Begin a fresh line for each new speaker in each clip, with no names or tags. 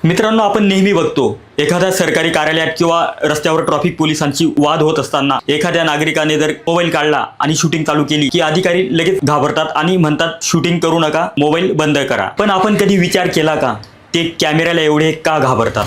मित्रांनो, आपण नेहमी बघतो एखाद्या सरकारी कार्यालयात किंवा रस्त्यावर ट्रॅफिक पोलिसांची वाद होत असताना एखाद्या नागरिकाने जर मोबाईल काढला आणि शूटिंग चालू केली की अधिकारी लगेच घाबरतात आणि म्हणतात शूटिंग करू नका, मोबाईल बंद करा. पण आपण कधी विचार केला का ते कॅमेऱ्याला एवढे का घाबरतात?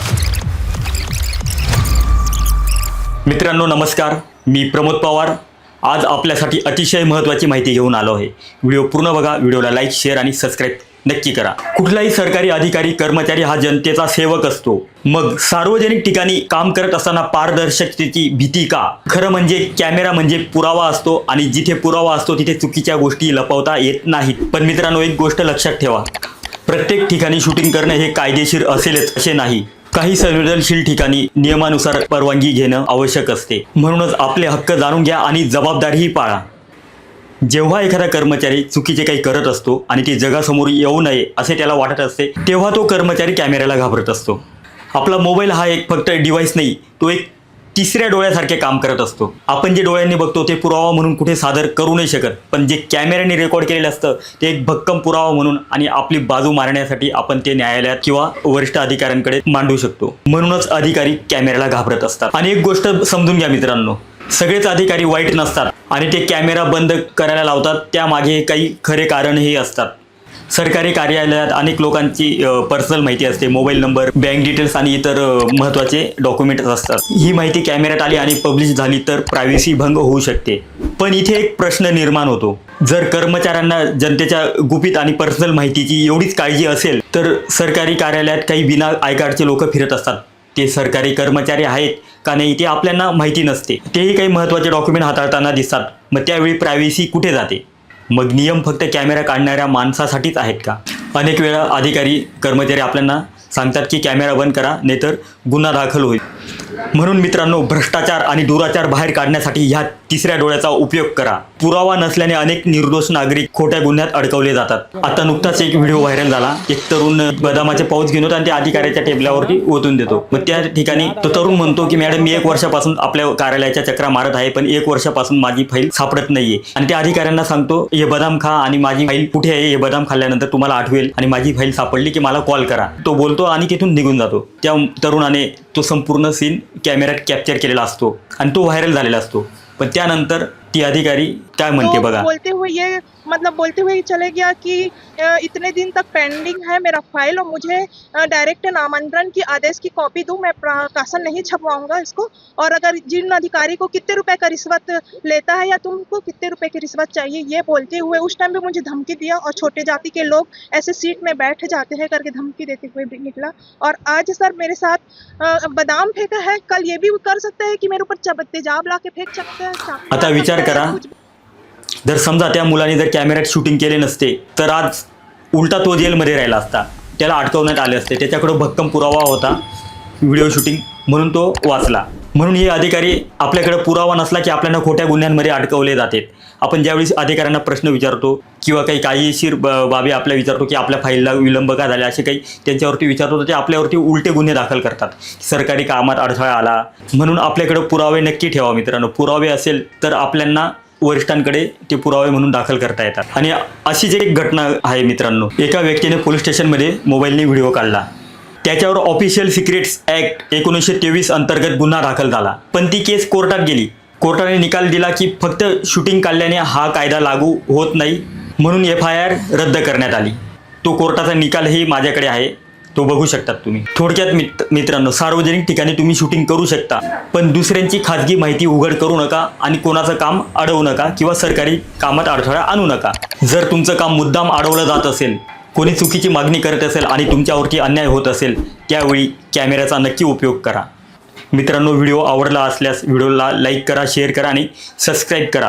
मित्रांनो नमस्कार, मी प्रमोद पवार. आज आपल्यासाठी अतिशय महत्त्वाची माहिती घेऊन आलो आहे. व्हिडिओ पूर्ण बघा, व्हिडिओला लाईक, शेअर आणि सबस्क्राईब नक्की करा. कुठलाही सरकारी अधिकारी कर्मचारी हा जनतेचा सेवक असतो. मग सार्वजनिक ठिकाणी काम करत असताना पारदर्शकतेची भीती का? खरं म्हणजे कॅमेरा म्हणजे पुरावा असतो आणि जिथे पुरावा असतो तिथे चुकीच्या गोष्टी लपवता येत नाहीत. पण मित्रांनो, एक गोष्ट लक्षात ठेवा, प्रत्येक ठिकाणी शूटिंग करणे हे कायदेशीर असेलच असे नाही. काही संवेदनशील ठिकाणी नियमानुसार परवानगी घेणं आवश्यक असते. म्हणूनच आपले हक्क जाणून घ्या आणि जबाबदारीही पाळा. जेव्हा एखादा कर्मचारी चुकीचे काही करत असतो आणि ते जगासमोर येऊ नये असे त्याला वाटत असते, तेव्हा तो कर्मचारी कॅमेऱ्याला घाबरत असतो. आपला मोबाईल हा एक फक्त डिव्हाइस नाही, तो एक तिसऱ्या डोळ्यासारखे काम करत असतो. आपण जे डोळ्यांनी बघतो ते पुरावा म्हणून कुठे सादर करू नाही शकत, पण जे कॅमेऱ्याने रेकॉर्ड केलेलं असतं ते एक भक्कम पुरावा म्हणून आणि आपली बाजू मारण्यासाठी आपण ते न्यायालयात किंवा वरिष्ठ अधिकाऱ्यांकडे मांडू शकतो. म्हणूनच अधिकारी कॅमेऱ्याला घाबरत असतात. आणि एक गोष्ट समजून घ्या मित्रांनो, सगळेच अधिकारी वाईट नसतात आणि ते कॅमेरा बंद करायला लावतात त्यामागे काही खरे कारणही असतात. सरकारी कार्यालयात अनेक लोकांची पर्सनल माहिती असते, मोबाईल नंबर, बँक डिटेल्स आणि इतर महत्त्वाचे डॉक्युमेंट्स असतात. ही माहिती कॅमेऱ्यात आली आणि पब्लिश झाली तर प्रायव्हसी भंग होऊ शकते. पण इथे एक प्रश्न निर्माण होतो, जर कर्मचाऱ्यांना जनतेच्या गुपित आणि पर्सनल माहितीची एवढीच काळजी असेल तर सरकारी कार्यालयात काही विना आय कार्डचे लोक फिरत असतात. ते सरकारी कर्मचारी आहेत का नाही ते आपल्याला माहिती नसते. तेही काही महत्त्वाचे डॉक्युमेंट हाताळताना दिसतात. मग त्यावेळी प्रायव्हसी कुठे जाते? मग नियम फक्त कॅमेरा काढणाऱ्या माणसासाठीच आहेत का? अनेक वेळा अधिकारी कर्मचारी आपल्याला सांगतात की कॅमेरा बंद करा नाहीतर गुन्हा दाखल होईल. म्हणून मित्रांनो, भ्रष्टाचार आणि दुराचार बाहेर काढण्यासाठी ह्या तिसऱ्या डोळ्याचा उपयोग करा. पुरावा नसल्याने अनेक निर्दोष नागरिक खोट्या गुन्ह्यात अडकवले जातात. आता नुकताच एक व्हिडिओ व्हायरल झाला. एक तरुण बदामाचे पाऊच घेऊन येतो आणि त्या अधिकाऱ्याच्या टेबलावरती ओतून देतो. मग त्या ठिकाणी तो तरुण म्हणतो की मॅडम, मी 1 वर्षापासून आपल्या कार्यालयाच्या चक्रा मारत आहे, पण 1 वर्षापासून माझी फाईल सापडत नाहीये. आणि त्या अधिकाऱ्यांना सांगतो, हे बदाम खा आणि माझी फाईल कुठे आहे हे बदाम खाल्ल्यानंतर तुम्हाला आठवेल आणि माझी फाईल सापडली की मला कॉल करा. तो बोलतो आणि तिथून निघून जातो. त्या तरुणाने तो संपूर्ण सीन कॅमेऱ्यात कॅप्चर केलेला असतो आणि तो व्हायरल झालेला असतो. पण त्यानंतर ती अधिकारी काय म्हणते बघा.
बोलते हुए चले गया कि इतने दिन तक पेंडिंग है मेरा फाइल और मुझे डायरेक्ट नामांतरण की आदेश की कॉपी दूं, मैं प्रकाशन नहीं छपवाऊंगा इसको. और अगर जिन अधिकारी को कितने रुपए का रिश्वत लेता है या तुमको कितने रुपए की रिश्वत चाहिए, ये बोलते हुए उस टाइम पे मुझे धमकी दिया. और छोटे जाति के लोग ऐसे सीट में बैठ जाते हैं करके धमकी देते हुए भी निकला. और आज सर मेरे साथ बादाम फेंका है, कल ये भी कर सकते हैं कि मेरे ऊपर तेजाब ला के फेंक सकते हैं.
आता विचार करा, जर समजा त्या मुलाने जर कॅमेऱ्यात शूटिंग केले नसते तर आज उलटा तो जेलमध्ये राहिला असता, त्याला अडकवण्यात आले असते. त्याच्याकडे भक्कम पुरावा होता, व्हिडिओ शूटिंग, म्हणून तो वाचला. म्हणून हे अधिकारी आपल्याकडे पुरावा नसला की आपल्याला खोट्या गुन्ह्यांमध्ये अडकवले जातात. आपण ज्यावेळी अधिकाऱ्यांना प्रश्न विचारतो किंवा काही कायदेशीर बाबी आपल्या विचारतो की आपल्या फाईलला विलंब का झाला असे काही त्यांच्यावरती विचारतो, तर ते आपल्यावरती उलटे गुन्हे दाखल करतात. सरकारी कामात अडथळा आला. म्हणून आपल्याकडे पुरावे नक्की ठेवा मित्रांनो. पुरावे असेल तर आपल्याला वरिष्ठांकडे ते पुरावे म्हणून दाखल करता येतात. आणि अशीच एक घटना आहे मित्रांनो. एका व्यक्तीने पोलीस स्टेशनमध्ये मोबाईलने व्हिडिओ काढला. त्याच्यावर ऑफिशियल सिक्रेट्स ॲक्ट 1923 अंतर्गत गुन्हा दाखल झाला. पण ती केस कोर्टात गेली. कोर्टाने निकाल दिला की फक्त शूटिंग काढल्याने हा कायदा लागू होत नाही, म्हणून FIR रद्द करण्यात आली. तो कोर्टाचा निकालही माझ्याकडे आहे, तो बघू शकतात तुम्ही. थोडक्यात मित्रांनो, सार्वजनिक ठिकाणी तुम्ही शूटिंग करू शकता, पण दुसऱ्यांची खाजगी माहिती उघड करू नका आणि कोणाचं काम अडवू नका किंवा सरकारी कामात अडथळा आणू नका. जर तुमचं काम मुद्दाम अडवलं जात असेल, कोणी चुकीची मागणी करत असेल आणि तुमच्यावरती अन्याय होत असेल, त्यावेळी कॅमेऱ्याचा नक्की उपयोग करा. मित्रांनो, व्हिडिओ आवडला असल्यास व्हिडिओला लाईक करा, शेअर करा आणि सबस्क्राईब करा.